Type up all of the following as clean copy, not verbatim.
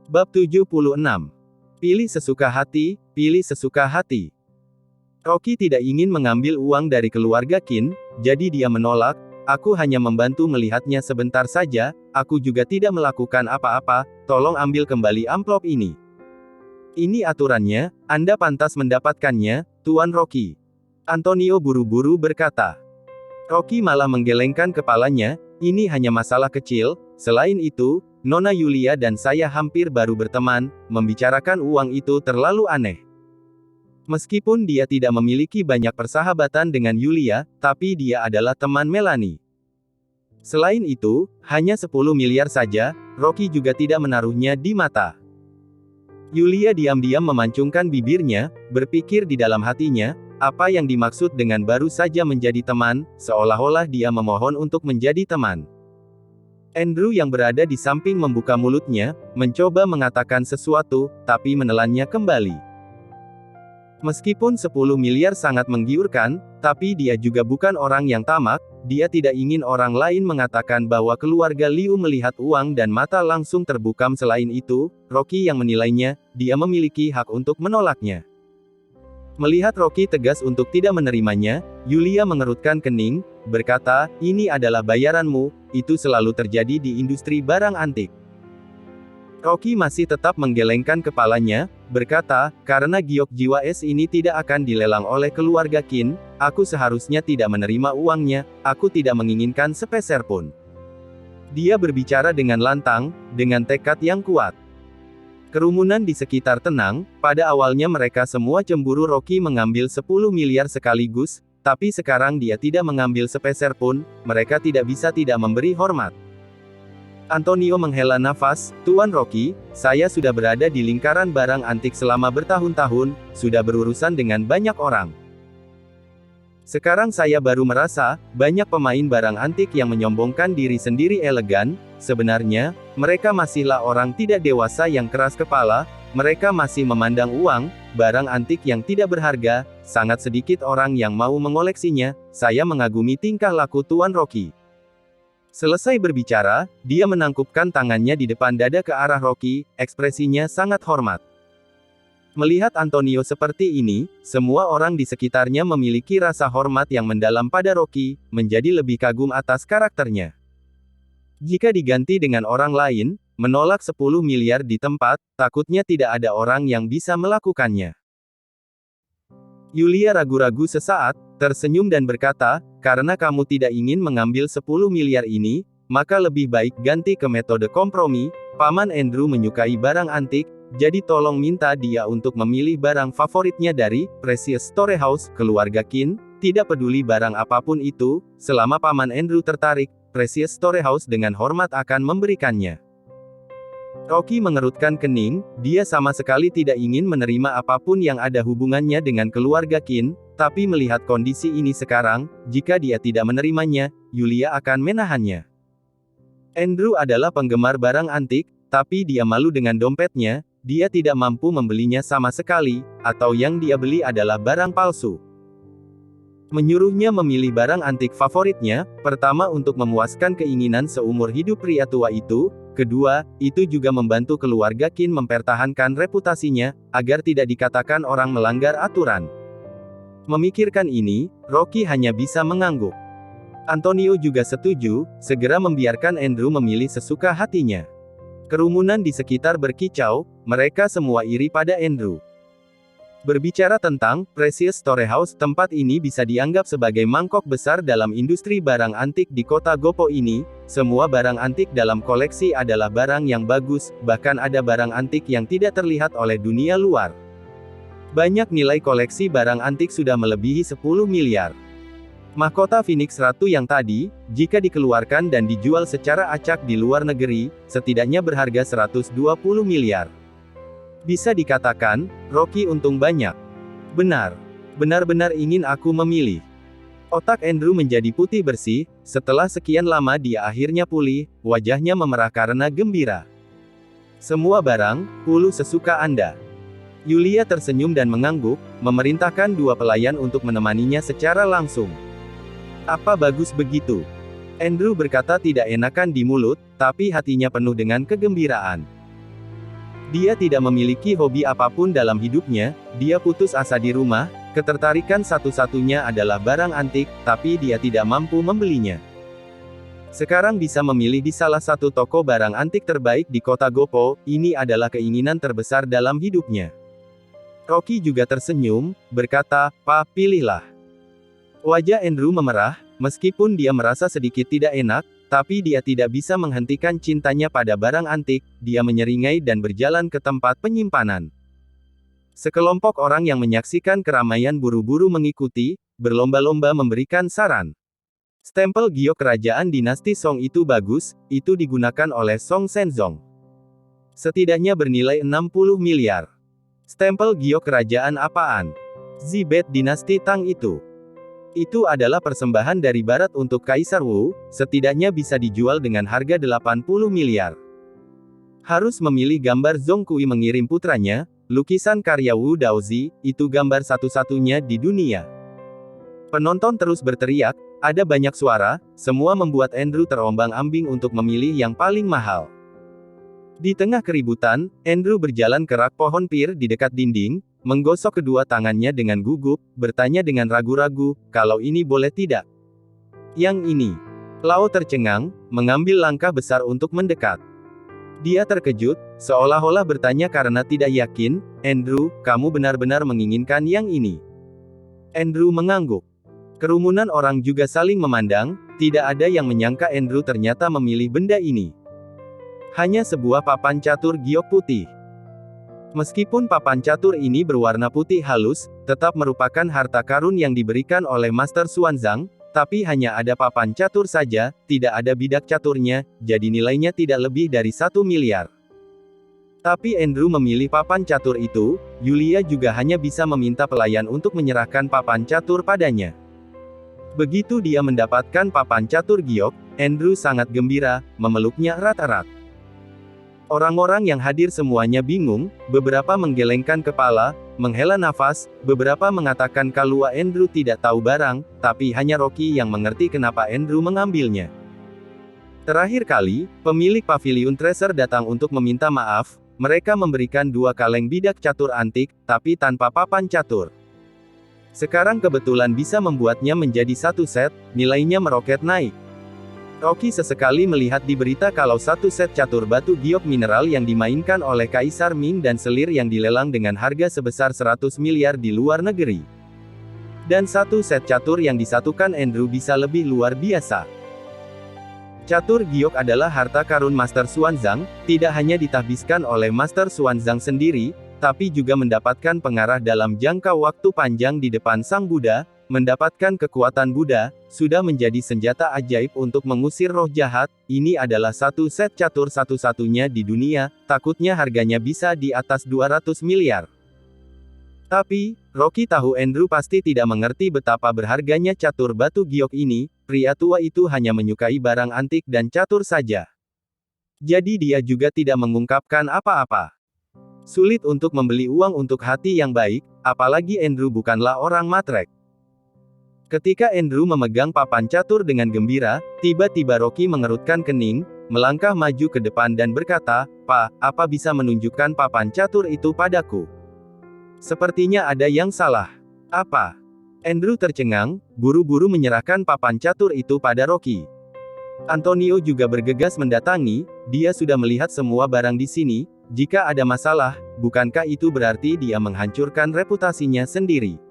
Bab 76. Pilih sesuka hati, pilih sesuka hati. Rocky tidak ingin mengambil uang dari keluarga Qin, jadi dia menolak. Aku hanya membantu melihatnya sebentar saja, aku juga tidak melakukan apa-apa, tolong ambil kembali amplop ini. Ini aturannya, Anda pantas mendapatkannya, Tuan Rocky. Antonio buru-buru berkata. Rocky malah menggelengkan kepalanya, ini hanya masalah kecil, selain itu, Nona Yulia dan saya hampir baru berteman, membicarakan uang itu terlalu aneh. Meskipun dia tidak memiliki banyak persahabatan dengan Yulia, tapi dia adalah teman Melanie. Selain itu, hanya 10 miliar saja, Rocky juga tidak menaruhnya di mata. Yulia diam-diam memancungkan bibirnya, berpikir di dalam hatinya, apa yang dimaksud dengan baru saja menjadi teman, seolah-olah dia memohon untuk menjadi teman. Andrew yang berada di samping membuka mulutnya, mencoba mengatakan sesuatu, tapi menelannya kembali. Meskipun 10 miliar sangat menggiurkan, tapi dia juga bukan orang yang tamak, dia tidak ingin orang lain mengatakan bahwa keluarga Liu melihat uang dan mata langsung terbukam. Selain itu, Rocky yang menilainya, dia memiliki hak untuk menolaknya. Melihat Rocky tegas untuk tidak menerimanya, Yulia mengerutkan kening, berkata, ini adalah bayaranmu, itu selalu terjadi di industri barang antik. Rocky masih tetap menggelengkan kepalanya, berkata, karena giok jiwa es ini tidak akan dilelang oleh keluarga Qin, aku seharusnya tidak menerima uangnya, aku tidak menginginkan sepeser pun. Dia berbicara dengan lantang, dengan tekad yang kuat. Kerumunan di sekitar tenang, pada awalnya mereka semua cemburu Rocky mengambil 10 miliar sekaligus, tapi sekarang dia tidak mengambil sepeser pun, mereka tidak bisa tidak memberi hormat. Antonio menghela nafas, Tuan Rocky, saya sudah berada di lingkaran barang antik selama bertahun-tahun, sudah berurusan dengan banyak orang. Sekarang saya baru merasa, banyak pemain barang antik yang menyombongkan diri sendiri elegan, sebenarnya, mereka masihlah orang tidak dewasa yang keras kepala, mereka masih memandang uang, barang antik yang tidak berharga, sangat sedikit orang yang mau mengoleksinya, saya mengagumi tingkah laku Tuan Rocky. Selesai berbicara, dia menangkupkan tangannya di depan dada ke arah Rocky, ekspresinya sangat hormat. Melihat Antonio seperti ini, semua orang di sekitarnya memiliki rasa hormat yang mendalam pada Rocky, menjadi lebih kagum atas karakternya. Jika diganti dengan orang lain, menolak 10 miliar di tempat, takutnya tidak ada orang yang bisa melakukannya. Yulia ragu-ragu sesaat, tersenyum dan berkata, karena kamu tidak ingin mengambil 10 miliar ini, maka lebih baik ganti ke metode kompromi. Paman Andrew menyukai barang antik, jadi tolong minta dia untuk memilih barang favoritnya dari Precious Storehouse, keluarga Qin, tidak peduli barang apapun itu, selama Paman Andrew tertarik, Precious Storehouse dengan hormat akan memberikannya. Rocky mengerutkan kening, dia sama sekali tidak ingin menerima apapun yang ada hubungannya dengan keluarga Qin, tapi melihat kondisi ini sekarang, jika dia tidak menerimanya, Yulia akan menahannya. Andrew adalah penggemar barang antik, tapi dia malu dengan dompetnya, dia tidak mampu membelinya sama sekali, atau yang dia beli adalah barang palsu. Menyuruhnya memilih barang antik favoritnya, pertama untuk memuaskan keinginan seumur hidup pria tua itu, kedua, itu juga membantu keluarga Qin mempertahankan reputasinya, agar tidak dikatakan orang melanggar aturan. Memikirkan ini, Rocky hanya bisa mengangguk. Antonio juga setuju, segera membiarkan Andrew memilih sesuka hatinya. Kerumunan di sekitar berkicau, mereka semua iri pada Andrew. Berbicara tentang Precious Storehouse, tempat ini bisa dianggap sebagai mangkok besar dalam industri barang antik di kota Gopo ini. Semua barang antik dalam koleksi adalah barang yang bagus, bahkan ada barang antik yang tidak terlihat oleh dunia luar. Banyak nilai koleksi barang antik sudah melebihi 10 miliar. Mahkota Phoenix Ratu yang tadi, jika dikeluarkan dan dijual secara acak di luar negeri, setidaknya berharga 120 miliar. Bisa dikatakan, Rocky untung banyak. Benar. Benar-benar ingin aku memilih. Otak Andrew menjadi putih bersih, setelah sekian lama dia akhirnya pulih, wajahnya memerah karena gembira. Semua barang, puluh sesuka Anda. Yulia tersenyum dan mengangguk, memerintahkan dua pelayan untuk menemaninya secara langsung. Apa bagus begitu? Andrew berkata tidak enakan di mulut, tapi hatinya penuh dengan kegembiraan. Dia tidak memiliki hobi apapun dalam hidupnya, dia putus asa di rumah, ketertarikan satu-satunya adalah barang antik, tapi dia tidak mampu membelinya. Sekarang bisa memilih di salah satu toko barang antik terbaik di kota Gopo, ini adalah keinginan terbesar dalam hidupnya. Rocky juga tersenyum, berkata, "Pa, pilihlah." Wajah Andrew memerah, meskipun dia merasa sedikit tidak enak, tapi dia tidak bisa menghentikan cintanya pada barang antik, dia menyeringai dan berjalan ke tempat penyimpanan. Sekelompok orang yang menyaksikan keramaian buru-buru mengikuti, berlomba-lomba memberikan saran. Stempel giok kerajaan dinasti Song itu bagus, itu digunakan oleh Song Shenzong. Setidaknya bernilai 60 miliar. Stempel giok kerajaan apaan? Zibet dinasti Tang itu. Itu adalah persembahan dari barat untuk Kaisar Wu, setidaknya bisa dijual dengan harga 80 miliar. Harus memilih gambar Zhong Kui mengirim putranya, lukisan karya Wu Daozi, itu gambar satu-satunya di dunia. Penonton terus berteriak, ada banyak suara, semua membuat Andrew terombang-ambing untuk memilih yang paling mahal. Di tengah keributan, Andrew berjalan ke rak pohon pir di dekat dinding, menggosok kedua tangannya dengan gugup, bertanya dengan ragu-ragu, kalau ini boleh tidak? Yang ini. Lau tercengang, mengambil langkah besar untuk mendekat. Dia terkejut, seolah-olah bertanya karena tidak yakin, Andrew, kamu benar-benar menginginkan yang ini? Andrew mengangguk. Kerumunan orang juga saling memandang, tidak ada yang menyangka Andrew ternyata memilih benda ini. Hanya sebuah papan catur giok putih. Meskipun papan catur ini berwarna putih halus, tetap merupakan harta karun yang diberikan oleh Master Xuanzang, tapi hanya ada papan catur saja, tidak ada bidak caturnya, jadi nilainya tidak lebih dari 1 miliar. Tapi Andrew memilih papan catur itu, Yulia juga hanya bisa meminta pelayan untuk menyerahkan papan catur padanya. Begitu dia mendapatkan papan catur giok, Andrew sangat gembira, memeluknya erat-erat. Orang-orang yang hadir semuanya bingung, beberapa menggelengkan kepala, menghela nafas, beberapa mengatakan kalau Andrew tidak tahu barang, tapi hanya Rocky yang mengerti kenapa Andrew mengambilnya. Terakhir kali, pemilik paviliun Treasure datang untuk meminta maaf, mereka memberikan 2 kaleng bidak catur antik, tapi tanpa papan catur. Sekarang kebetulan bisa membuatnya menjadi 1 set, nilainya meroket naik. Rocky sesekali melihat di berita kalau 1 set catur batu giok mineral yang dimainkan oleh Kaisar Ming dan selir yang dilelang dengan harga sebesar 100 miliar di luar negeri. Dan 1 set catur yang disatukan Andrew bisa lebih luar biasa. Catur giok adalah harta karun Master Xuanzang, tidak hanya ditahbiskan oleh Master Xuanzang sendiri, tapi juga mendapatkan pengarah dalam jangka waktu panjang di depan Sang Buddha. Mendapatkan kekuatan Buddha, sudah menjadi senjata ajaib untuk mengusir roh jahat, ini adalah 1 set catur satu-satunya di dunia, takutnya harganya bisa di atas 200 miliar. Tapi, Rocky tahu Andrew pasti tidak mengerti betapa berharganya catur batu giok ini, pria tua itu hanya menyukai barang antik dan catur saja. Jadi dia juga tidak mengungkapkan apa-apa. Sulit untuk membeli uang untuk hati yang baik, apalagi Andrew bukanlah orang matrek. Ketika Andrew memegang papan catur dengan gembira, tiba-tiba Rocky mengerutkan kening, melangkah maju ke depan dan berkata, "Pa, apa bisa menunjukkan papan catur itu padaku? Sepertinya ada yang salah." "Apa?" Andrew tercengang, buru-buru menyerahkan papan catur itu pada Rocky. Antonio juga bergegas mendatangi, dia sudah melihat semua barang di sini, jika ada masalah, bukankah itu berarti dia menghancurkan reputasinya sendiri?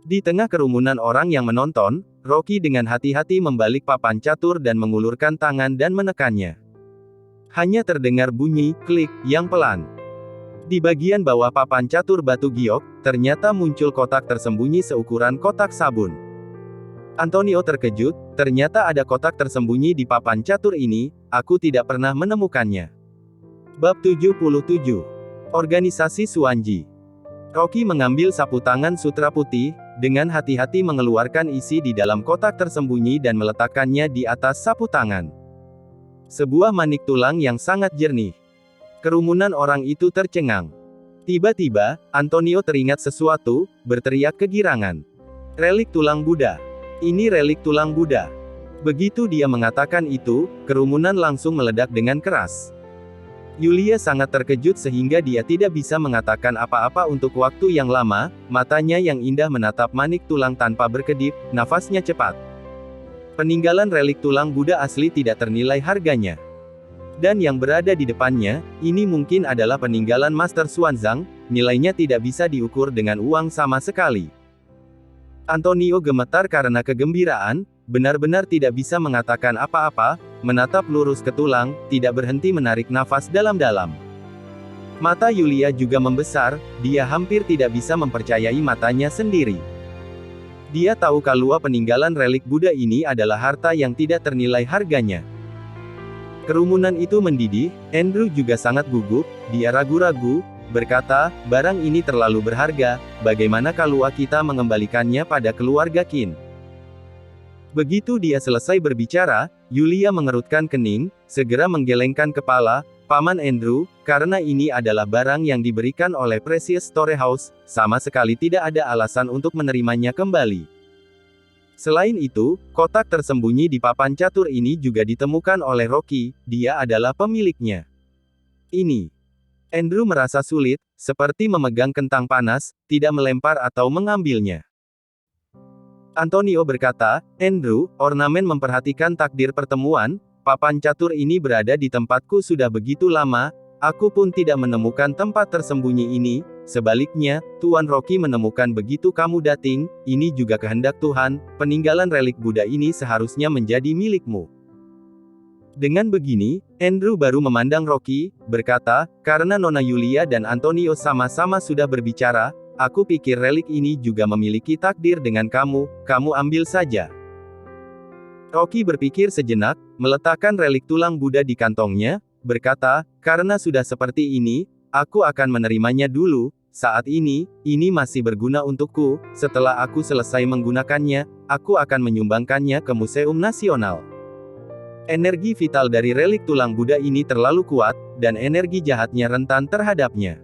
Di tengah kerumunan orang yang menonton, Rocky dengan hati-hati membalik papan catur dan mengulurkan tangan dan menekannya. Hanya terdengar bunyi klik yang pelan. Di bagian bawah papan catur batu giok, ternyata muncul kotak tersembunyi seukuran kotak sabun. Antonio terkejut, ternyata ada kotak tersembunyi di papan catur ini, aku tidak pernah menemukannya. Bab 77. Organisasi Xuanji. Rocky mengambil sapu tangan sutra putih, dengan hati-hati mengeluarkan isi di dalam kotak tersembunyi dan meletakkannya di atas sapu tangan. Sebuah manik tulang yang sangat jernih. Kerumunan orang itu tercengang. Tiba-tiba, Antonio teringat sesuatu, berteriak kegirangan. Relik tulang Buddha. Ini relik tulang Buddha. Begitu dia mengatakan itu, kerumunan langsung meledak dengan keras. Yulia sangat terkejut sehingga dia tidak bisa mengatakan apa-apa untuk waktu yang lama, matanya yang indah menatap manik tulang tanpa berkedip, nafasnya cepat. Peninggalan relik tulang Buddha asli tidak ternilai harganya. Dan yang berada di depannya, ini mungkin adalah peninggalan Master Xuanzang, nilainya tidak bisa diukur dengan uang sama sekali. Antonio gemetar karena kegembiraan, benar-benar tidak bisa mengatakan apa-apa, menatap lurus ke tulang, tidak berhenti menarik nafas dalam-dalam. Mata Yulia juga membesar, dia hampir tidak bisa mempercayai matanya sendiri. Dia tahu kalau peninggalan relik Buddha ini adalah harta yang tidak ternilai harganya. Kerumunan itu mendidih, Andrew juga sangat gugup, dia ragu-ragu, berkata, barang ini terlalu berharga, bagaimana kalau kita mengembalikannya pada keluarga Qin? Begitu dia selesai berbicara, Yulia mengerutkan kening, segera menggelengkan kepala, Paman Andrew, karena ini adalah barang yang diberikan oleh Precious Storehouse, sama sekali tidak ada alasan untuk menerimanya kembali. Selain itu, kotak tersembunyi di papan catur ini juga ditemukan oleh Rocky, dia adalah pemiliknya. Ini. Andrew merasa sulit, seperti memegang kentang panas, tidak melempar atau mengambilnya. Antonio berkata, Andrew, ornamen memperhatikan takdir pertemuan, papan catur ini berada di tempatku sudah begitu lama, aku pun tidak menemukan tempat tersembunyi ini, sebaliknya, Tuan Rocky menemukan begitu kamu datang, ini juga kehendak Tuhan, peninggalan relik Buddha ini seharusnya menjadi milikmu. Dengan begini, Andrew baru memandang Rocky, berkata, karena Nona Yulia dan Antonio sama-sama sudah berbicara, aku pikir relik ini juga memiliki takdir dengan kamu ambil saja. Rocky berpikir sejenak, meletakkan relik tulang Buddha di kantongnya, berkata, karena sudah seperti ini, aku akan menerimanya dulu, saat ini masih berguna untukku, setelah aku selesai menggunakannya, aku akan menyumbangkannya ke Museum Nasional. Energi vital dari relik tulang Buddha ini terlalu kuat, dan energi jahatnya rentan terhadapnya.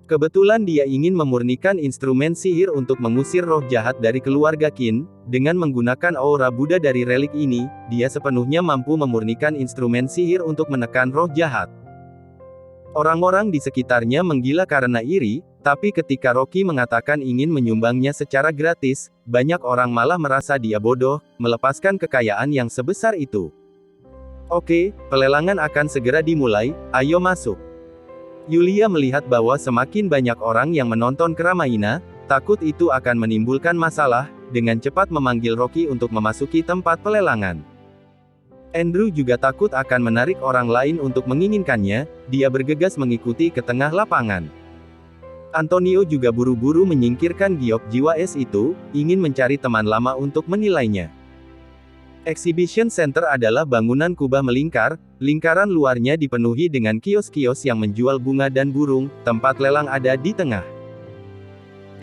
Kebetulan dia ingin memurnikan instrumen sihir untuk mengusir roh jahat dari keluarga Qin, dengan menggunakan aura Buddha dari relik ini, dia sepenuhnya mampu memurnikan instrumen sihir untuk menekan roh jahat. Orang-orang di sekitarnya menggila karena iri, tapi ketika Rocky mengatakan ingin menyumbangnya secara gratis, banyak orang malah merasa dia bodoh, melepaskan kekayaan yang sebesar itu. Oke, pelelangan akan segera dimulai, ayo masuk. Yulia melihat bahwa semakin banyak orang yang menonton keramaian, takut itu akan menimbulkan masalah, dengan cepat memanggil Rocky untuk memasuki tempat pelelangan. Andrew juga takut akan menarik orang lain untuk menginginkannya, dia bergegas mengikuti ke tengah lapangan. Antonio juga buru-buru menyingkirkan giok jiwa es itu, ingin mencari teman lama untuk menilainya. Exhibition Center adalah bangunan kubah melingkar, lingkaran luarnya dipenuhi dengan kios-kios yang menjual bunga dan burung, tempat lelang ada di tengah.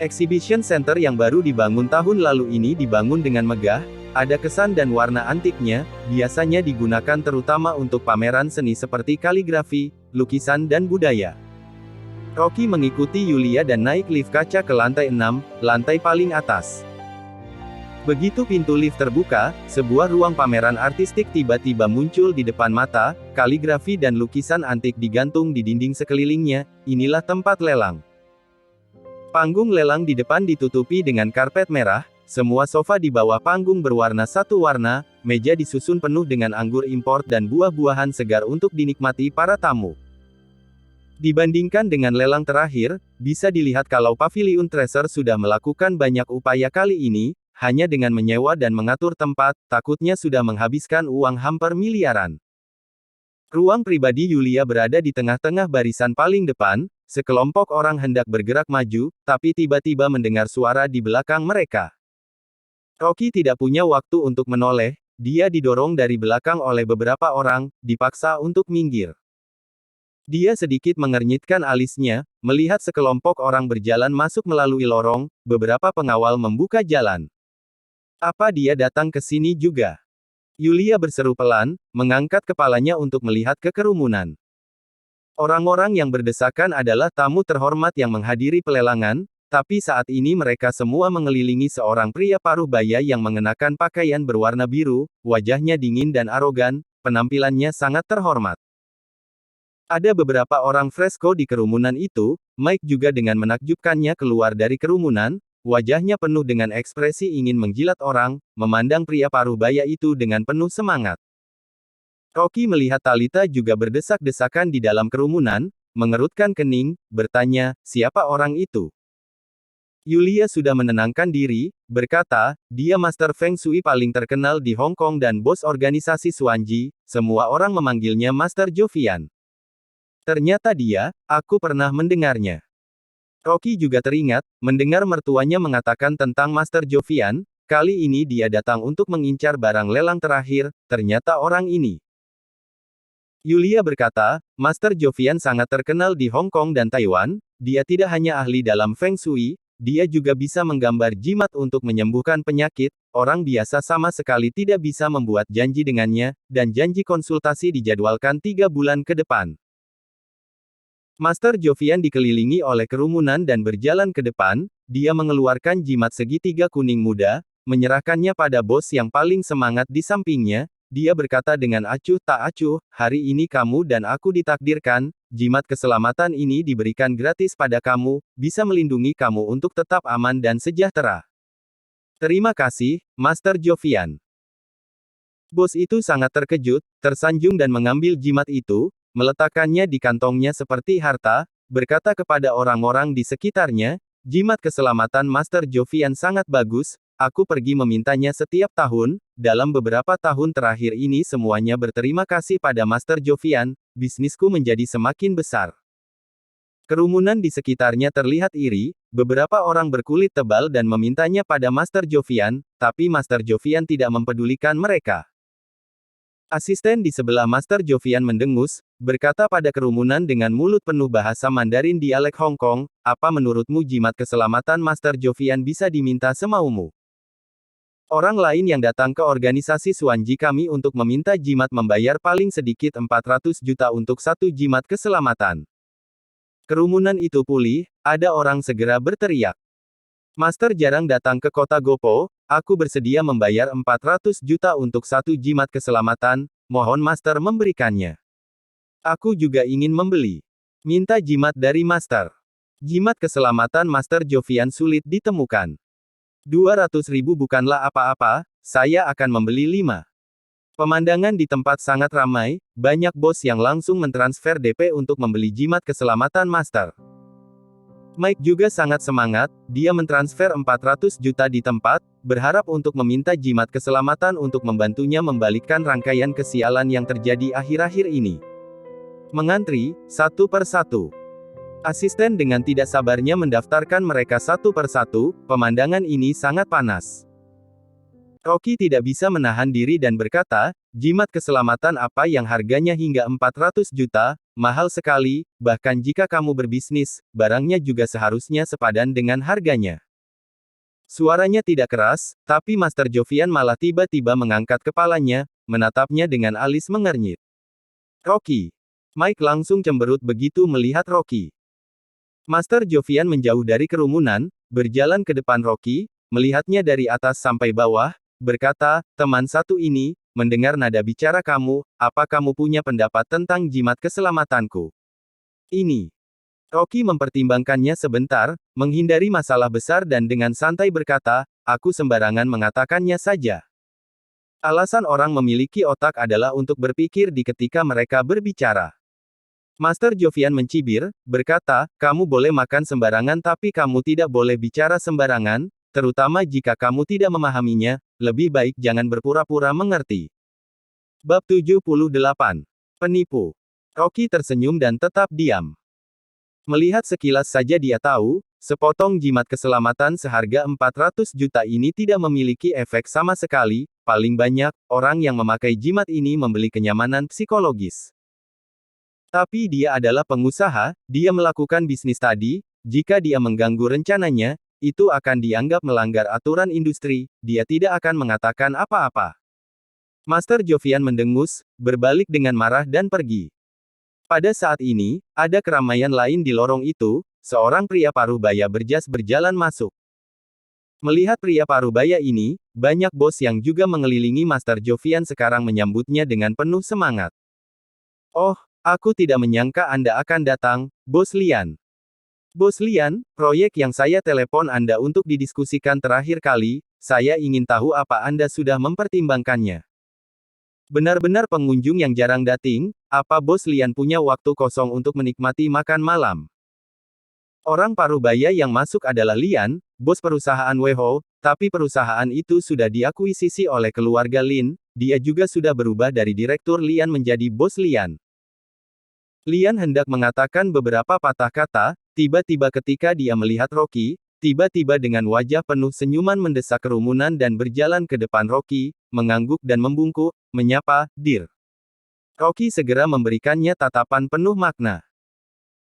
Exhibition Center yang baru dibangun tahun lalu ini dibangun dengan megah, ada kesan dan warna antiknya, biasanya digunakan terutama untuk pameran seni seperti kaligrafi, lukisan dan budaya. Rocky mengikuti Yulia dan naik lift kaca ke lantai 6, lantai paling atas. Begitu pintu lift terbuka, sebuah ruang pameran artistik tiba-tiba muncul di depan mata, kaligrafi dan lukisan antik digantung di dinding sekelilingnya, inilah tempat lelang. Panggung lelang di depan ditutupi dengan karpet merah, semua sofa di bawah panggung berwarna satu warna, meja disusun penuh dengan anggur impor dan buah-buahan segar untuk dinikmati para tamu. Dibandingkan dengan lelang terakhir, bisa dilihat kalau Pavilion Treasure sudah melakukan banyak upaya kali ini, hanya dengan menyewa dan mengatur tempat, takutnya sudah menghabiskan uang hampir miliaran. Ruang pribadi Yulia berada di tengah-tengah barisan paling depan, sekelompok orang hendak bergerak maju, tapi tiba-tiba mendengar suara di belakang mereka. Rocky tidak punya waktu untuk menoleh, dia didorong dari belakang oleh beberapa orang, dipaksa untuk minggir. Dia sedikit mengernyitkan alisnya, melihat sekelompok orang berjalan masuk melalui lorong, beberapa pengawal membuka jalan. Apa dia datang ke sini juga? Yulia berseru pelan, mengangkat kepalanya untuk melihat ke kerumunan. Orang-orang yang berdesakan adalah tamu terhormat yang menghadiri pelelangan, tapi saat ini mereka semua mengelilingi seorang pria paruh baya yang mengenakan pakaian berwarna biru, wajahnya dingin dan arogan, penampilannya sangat terhormat. Ada beberapa orang fresko di kerumunan itu, Mike juga dengan menakjubkannya keluar dari kerumunan, wajahnya penuh dengan ekspresi ingin menjilat orang, memandang pria paruh baya itu dengan penuh semangat. Rocky melihat Talita juga berdesak-desakan di dalam kerumunan, mengerutkan kening, bertanya, siapa orang itu? Yulia sudah menenangkan diri, berkata, dia Master Feng Shui paling terkenal di Hong Kong dan bos organisasi Xuanji, semua orang memanggilnya Master Jovian. Ternyata dia, aku pernah mendengarnya. Rocky juga teringat, mendengar mertuanya mengatakan tentang Master Jovian, kali ini dia datang untuk mengincar barang lelang terakhir, ternyata orang ini. Yulia berkata, Master Jovian sangat terkenal di Hong Kong dan Taiwan, dia tidak hanya ahli dalam Feng Shui, dia juga bisa menggambar jimat untuk menyembuhkan penyakit, orang biasa sama sekali tidak bisa membuat janji dengannya, dan janji konsultasi dijadwalkan 3 bulan ke depan. Master Jovian dikelilingi oleh kerumunan dan berjalan ke depan, dia mengeluarkan jimat segitiga kuning muda, menyerahkannya pada bos yang paling semangat di sampingnya, dia berkata dengan acuh tak acuh, hari ini kamu dan aku ditakdirkan, jimat keselamatan ini diberikan gratis pada kamu, bisa melindungi kamu untuk tetap aman dan sejahtera. Terima kasih, Master Jovian. Bos itu sangat terkejut, tersanjung dan mengambil jimat itu, meletakkannya di kantongnya seperti harta, berkata kepada orang-orang di sekitarnya, jimat keselamatan Master Jovian sangat bagus, aku pergi memintanya setiap tahun, dalam beberapa tahun terakhir ini semuanya berterima kasih pada Master Jovian, bisnisku menjadi semakin besar. Kerumunan di sekitarnya terlihat iri, beberapa orang berkulit tebal dan memintanya pada Master Jovian, tapi Master Jovian tidak mempedulikan mereka. Asisten di sebelah Master Jovian mendengus, berkata pada kerumunan dengan mulut penuh bahasa Mandarin dialek Hong Kong, apa menurutmu jimat keselamatan Master Jovian bisa diminta semaumu? Orang lain yang datang ke organisasi Xuanji kami untuk meminta jimat membayar paling sedikit 400 juta untuk satu jimat keselamatan. Kerumunan itu pulih, ada orang segera berteriak. Master jarang datang ke kota Gopo, aku bersedia membayar 400 juta untuk satu jimat keselamatan, mohon Master memberikannya. Aku juga ingin membeli. Minta jimat dari Master. Jimat keselamatan Master Jovian sulit ditemukan. 200.000 bukanlah apa-apa, saya akan membeli 5. Pemandangan di tempat sangat ramai, banyak bos yang langsung mentransfer DP untuk membeli jimat keselamatan Master. Mike juga sangat semangat, dia mentransfer 400 juta di tempat, berharap untuk meminta jimat keselamatan untuk membantunya membalikkan rangkaian kesialan yang terjadi akhir-akhir ini. Mengantri, satu per satu. Asisten dengan tidak sabarnya mendaftarkan mereka satu per satu, pemandangan ini sangat panas. Rocky tidak bisa menahan diri dan berkata, jimat keselamatan apa yang harganya hingga 400 juta, mahal sekali, bahkan jika kamu berbisnis, barangnya juga seharusnya sepadan dengan harganya. Suaranya tidak keras, tapi Master Jovian malah tiba-tiba mengangkat kepalanya, menatapnya dengan alis mengernyit. Rocky. Mike langsung cemberut begitu melihat Rocky. Master Jovian menjauh dari kerumunan, berjalan ke depan Rocky, melihatnya dari atas sampai bawah, berkata, teman satu ini, mendengar nada bicara kamu, apa kamu punya pendapat tentang jimat keselamatanku? Ini. Rocky mempertimbangkannya sebentar, menghindari masalah besar dan dengan santai berkata, aku sembarangan mengatakannya saja. Alasan orang memiliki otak adalah untuk berpikir di ketika mereka berbicara. Master Jovian mencibir, berkata, kamu boleh makan sembarangan tapi kamu tidak boleh bicara sembarangan, terutama jika kamu tidak memahaminya, lebih baik jangan berpura-pura mengerti. Bab 78. Penipu. Rocky tersenyum dan tetap diam. Melihat sekilas saja dia tahu, sepotong jimat keselamatan seharga 400 juta ini tidak memiliki efek sama sekali, paling banyak, orang yang memakai jimat ini membeli kenyamanan psikologis. Tapi dia adalah pengusaha, dia melakukan bisnis tadi, jika dia mengganggu rencananya, itu akan dianggap melanggar aturan industri, dia tidak akan mengatakan apa-apa. Master Jovian mendengus, berbalik dengan marah dan pergi. Pada saat ini, ada keramaian lain di lorong itu, seorang pria paruh baya berjas berjalan masuk. Melihat pria paruh baya ini, banyak bos yang juga mengelilingi Master Jovian sekarang menyambutnya dengan penuh semangat. Oh, Aku tidak menyangka Anda akan datang, Bos Lian. Bos Lian, proyek yang saya telepon Anda untuk didiskusikan terakhir kali, saya ingin tahu apa Anda sudah mempertimbangkannya. Benar-benar pengunjung yang jarang dating, apa Bos Lian punya waktu kosong untuk menikmati makan malam? Orang Parubaya yang masuk adalah Lian, bos perusahaan Weho, tapi perusahaan itu sudah diakuisisi oleh keluarga Lin, dia juga sudah berubah dari Direktur Lian menjadi Bos Lian. Lian hendak mengatakan beberapa patah kata, tiba-tiba ketika dia melihat Rocky, tiba-tiba dengan wajah penuh senyuman mendesak kerumunan dan berjalan ke depan Rocky, mengangguk dan membungkuk, menyapa, "Dir." Rocky segera memberikannya tatapan penuh makna.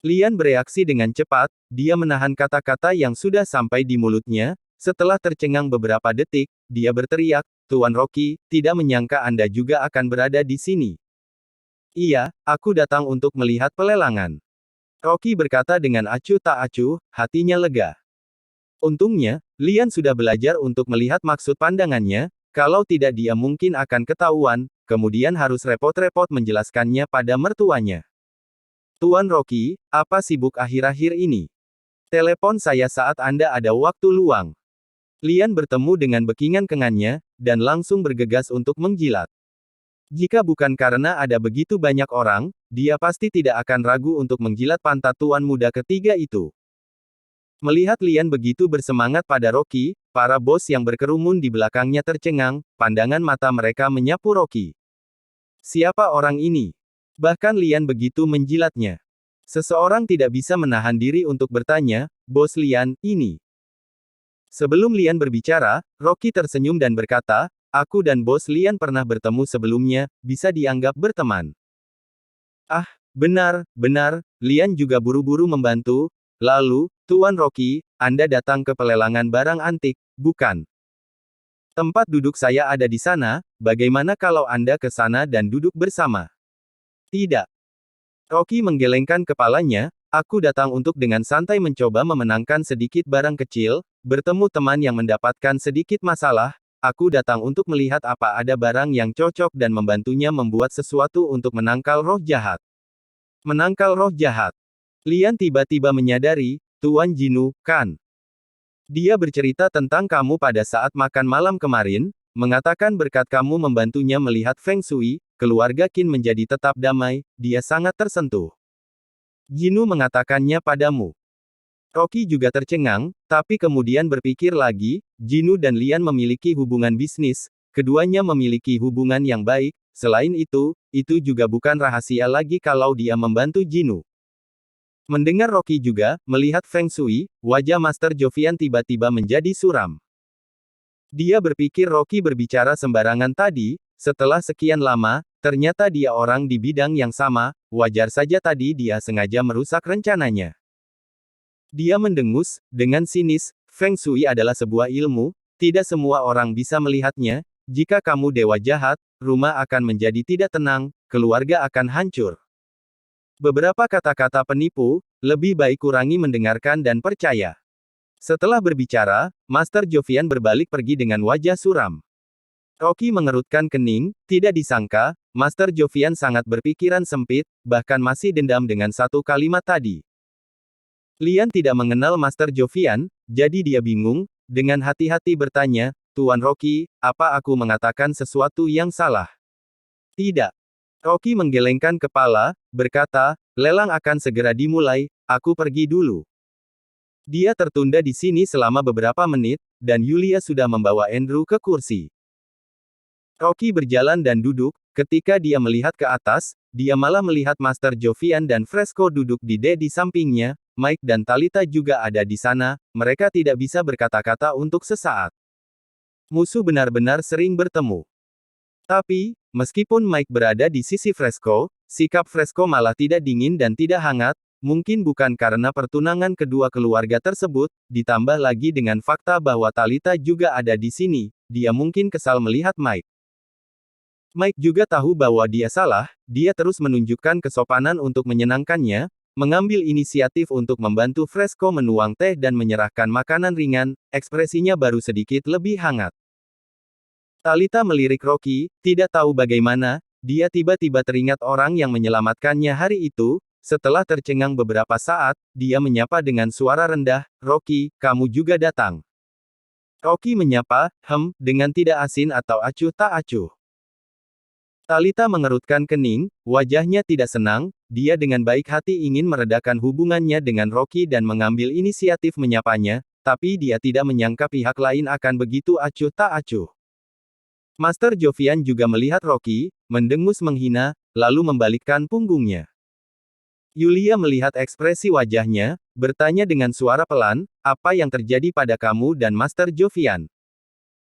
Lian bereaksi dengan cepat, dia menahan kata-kata yang sudah sampai di mulutnya, setelah tercengang beberapa detik, dia berteriak, "Tuan Rocky, tidak menyangka Anda juga akan berada di sini." "Iya, aku datang untuk melihat pelelangan." Rocky berkata dengan acuh tak acuh, hatinya lega. Untungnya, Lian sudah belajar untuk melihat maksud pandangannya, kalau tidak dia mungkin akan ketahuan, kemudian harus repot-repot menjelaskannya pada mertuanya. "Tuan Rocky, apa sibuk akhir-akhir ini? Telepon saya saat Anda ada waktu luang." Lian bertemu dengan backingan kengannya, dan langsung bergegas untuk menjilat. Jika bukan karena ada begitu banyak orang, dia pasti tidak akan ragu untuk menjilat pantat tuan muda ketiga itu. Melihat Lian begitu bersemangat pada Rocky, para bos yang berkerumun di belakangnya tercengang, pandangan mata mereka menyapu Rocky. Siapa orang ini? Bahkan Lian begitu menjilatnya. Seseorang tidak bisa menahan diri untuk bertanya, "Bos Lian, ini." Sebelum Lian berbicara, Rocky tersenyum dan berkata, "Aku dan Bos Lian pernah bertemu sebelumnya, bisa dianggap berteman." "Ah, benar, benar." Lian juga buru-buru membantu. "Lalu, Tuan Rocky, Anda datang ke pelelangan barang antik, bukan? Tempat duduk saya ada di sana, bagaimana kalau Anda ke sana dan duduk bersama?" "Tidak." Rocky menggelengkan kepalanya, "Aku datang untuk dengan santai mencoba memenangkan sedikit barang kecil, bertemu teman yang mendapatkan sedikit masalah, aku datang untuk melihat apa ada barang yang cocok dan membantunya membuat sesuatu untuk menangkal roh jahat." "Menangkal roh jahat?" Lian tiba-tiba menyadari, "Tuan Jinu, kan? Dia bercerita tentang kamu pada saat makan malam kemarin, mengatakan berkat kamu membantunya melihat Feng Shui, keluarga Qin menjadi tetap damai, dia sangat tersentuh. Jinu mengatakannya padamu." Rocky juga tercengang, tapi kemudian berpikir lagi, Jinu dan Lian memiliki hubungan bisnis, keduanya memiliki hubungan yang baik, selain itu juga bukan rahasia lagi kalau dia membantu Jinu. Mendengar Rocky juga melihat Feng Shui, wajah Master Jovian tiba-tiba menjadi suram. Dia berpikir Rocky berbicara sembarangan tadi, setelah sekian lama, ternyata dia orang di bidang yang sama, wajar saja tadi dia sengaja merusak rencananya. Dia mendengus, dengan sinis, Feng Shui adalah sebuah ilmu, tidak semua orang bisa melihatnya, jika kamu dewa jahat, rumah akan menjadi tidak tenang, keluarga akan hancur. Beberapa kata-kata penipu, lebih baik kurangi mendengarkan dan percaya. Setelah berbicara, Master Jovian berbalik pergi dengan wajah suram. Rocky mengerutkan kening, tidak disangka, Master Jovian sangat berpikiran sempit, bahkan masih dendam dengan satu kalimat tadi. Lian tidak mengenal Master Jovian, jadi dia bingung, dengan hati-hati bertanya, "Tuan Rocky, apa aku mengatakan sesuatu yang salah?" "Tidak." Rocky menggelengkan kepala, berkata, "Lelang akan segera dimulai, aku pergi dulu." Dia tertunda di sini selama beberapa menit, dan Yulia sudah membawa Andrew ke kursi. Rocky berjalan dan duduk, ketika dia melihat ke atas, dia malah melihat Master Jovian dan Fresco duduk di sampingnya, Mike dan Talita juga ada di sana, mereka tidak bisa berkata-kata untuk sesaat. Musuh benar-benar sering bertemu. Tapi, meskipun Mike berada di sisi Fresco, sikap Fresco malah tidak dingin dan tidak hangat, mungkin bukan karena pertunangan kedua keluarga tersebut, ditambah lagi dengan fakta bahwa Talita juga ada di sini, dia mungkin kesal melihat Mike. Mike juga tahu bahwa dia salah, dia terus menunjukkan kesopanan untuk menyenangkannya, mengambil inisiatif untuk membantu Fresco menuang teh dan menyerahkan makanan ringan, ekspresinya baru sedikit lebih hangat. Talita melirik Rocky, tidak tahu bagaimana, dia tiba-tiba teringat orang yang menyelamatkannya hari itu. Setelah tercengang beberapa saat, dia menyapa dengan suara rendah, "Rocky, kamu juga datang." Rocky menyapa, dengan tidak asin atau acuh tak acuh. Talita mengerutkan kening, wajahnya tidak senang, dia dengan baik hati ingin meredakan hubungannya dengan Rocky dan mengambil inisiatif menyapanya, tapi dia tidak menyangka pihak lain akan begitu acuh tak acuh. Master Jovian juga melihat Rocky, mendengus menghina, lalu membalikkan punggungnya. Yulia melihat ekspresi wajahnya, bertanya dengan suara pelan, "Apa yang terjadi pada kamu dan Master Jovian?"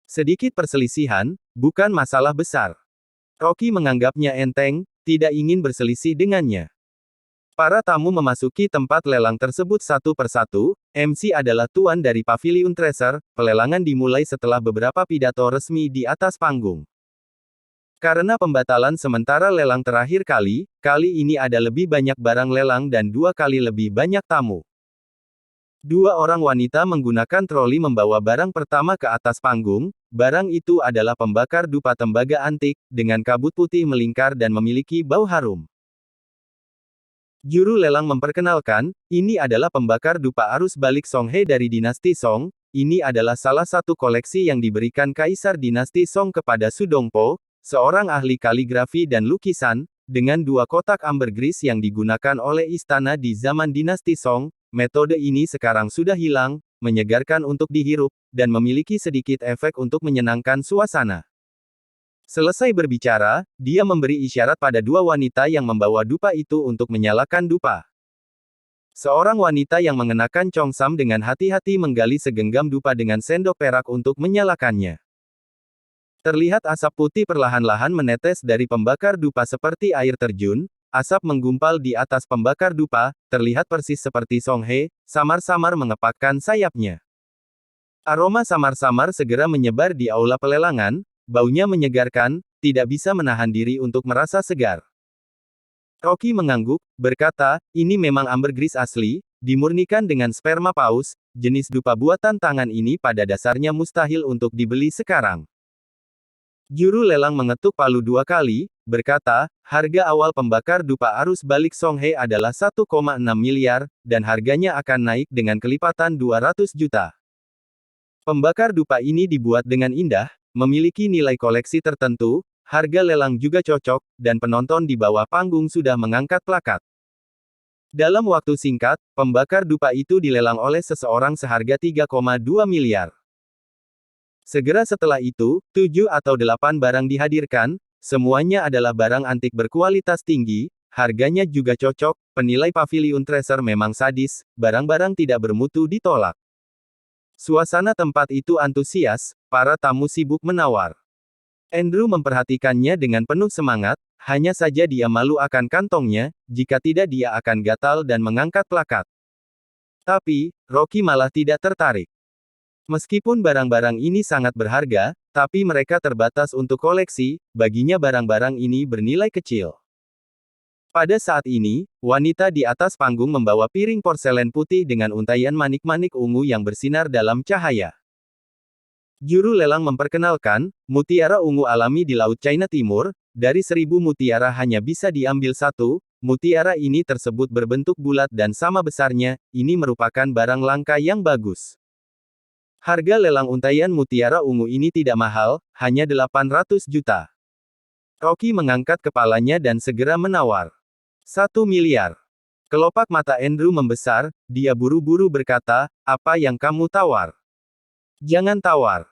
"Sedikit perselisihan, bukan masalah besar." Rocky menganggapnya enteng, tidak ingin berselisih dengannya. Para tamu memasuki tempat lelang tersebut satu persatu. MC adalah tuan dari Pavilion Treasure. Pelelangan dimulai setelah beberapa pidato resmi di atas panggung. Karena pembatalan sementara lelang terakhir kali ini ada lebih banyak barang lelang dan 2 kali lebih banyak tamu. 2 orang wanita menggunakan troli membawa barang pertama ke atas panggung. Barang itu adalah pembakar dupa tembaga antik, dengan kabut putih melingkar dan memiliki bau harum. Juru lelang memperkenalkan, ini adalah pembakar dupa arus balik Songhe dari dinasti Song. Ini adalah salah satu koleksi yang diberikan Kaisar dinasti Song kepada Su Dongpo, seorang ahli kaligrafi dan lukisan, dengan 2 kotak ambergris yang digunakan oleh istana di zaman dinasti Song. Metode ini sekarang sudah hilang, menyegarkan untuk dihirup, dan memiliki sedikit efek untuk menyenangkan suasana. Selesai berbicara, dia memberi isyarat pada 2 wanita yang membawa dupa itu untuk menyalakan dupa. Seorang wanita yang mengenakan congsam dengan hati-hati menggali segenggam dupa dengan sendok perak untuk menyalakannya. Terlihat asap putih perlahan-lahan menetes dari pembakar dupa seperti air terjun. Asap menggumpal di atas pembakar dupa, terlihat persis seperti Songhe, samar-samar mengepakkan sayapnya. Aroma samar-samar segera menyebar di aula pelelangan, baunya menyegarkan, tidak bisa menahan diri untuk merasa segar. Rocky mengangguk, berkata, "Ini memang ambergris asli, dimurnikan dengan sperma paus, jenis dupa buatan tangan ini pada dasarnya mustahil untuk dibeli sekarang." Juru lelang mengetuk palu 2 kali, berkata, "Harga awal pembakar dupa arus balik Songhe adalah 1,6 miliar, dan harganya akan naik dengan kelipatan 200 juta. Pembakar dupa ini dibuat dengan indah, memiliki nilai koleksi tertentu, harga lelang juga cocok, dan penonton di bawah panggung sudah mengangkat plakat." Dalam waktu singkat, pembakar dupa itu dilelang oleh seseorang seharga 3,2 miliar. Segera setelah itu, 7 atau 8 barang dihadirkan, semuanya adalah barang antik berkualitas tinggi, harganya juga cocok, penilai Pavilion Treasure memang sadis, barang-barang tidak bermutu ditolak. Suasana tempat itu antusias, para tamu sibuk menawar. Andrew memperhatikannya dengan penuh semangat, hanya saja dia malu akan kantongnya, jika tidak dia akan gatal dan mengangkat plakat. Tapi, Rocky malah tidak tertarik. Meskipun barang-barang ini sangat berharga, tapi mereka terbatas untuk koleksi, baginya barang-barang ini bernilai kecil. Pada saat ini, wanita di atas panggung membawa piring porselen putih dengan untaian manik-manik ungu yang bersinar dalam cahaya. Juru lelang memperkenalkan, mutiara ungu alami di Laut China Timur, dari 1000 mutiara hanya bisa diambil 1, mutiara ini tersebut berbentuk bulat dan sama besarnya, ini merupakan barang langka yang bagus. Harga lelang untaian mutiara ungu ini tidak mahal, hanya 800 juta. Rocky mengangkat kepalanya dan segera menawar. 1 miliar. Kelopak mata Andrew membesar, dia buru-buru berkata, "Apa yang kamu tawar? Jangan tawar."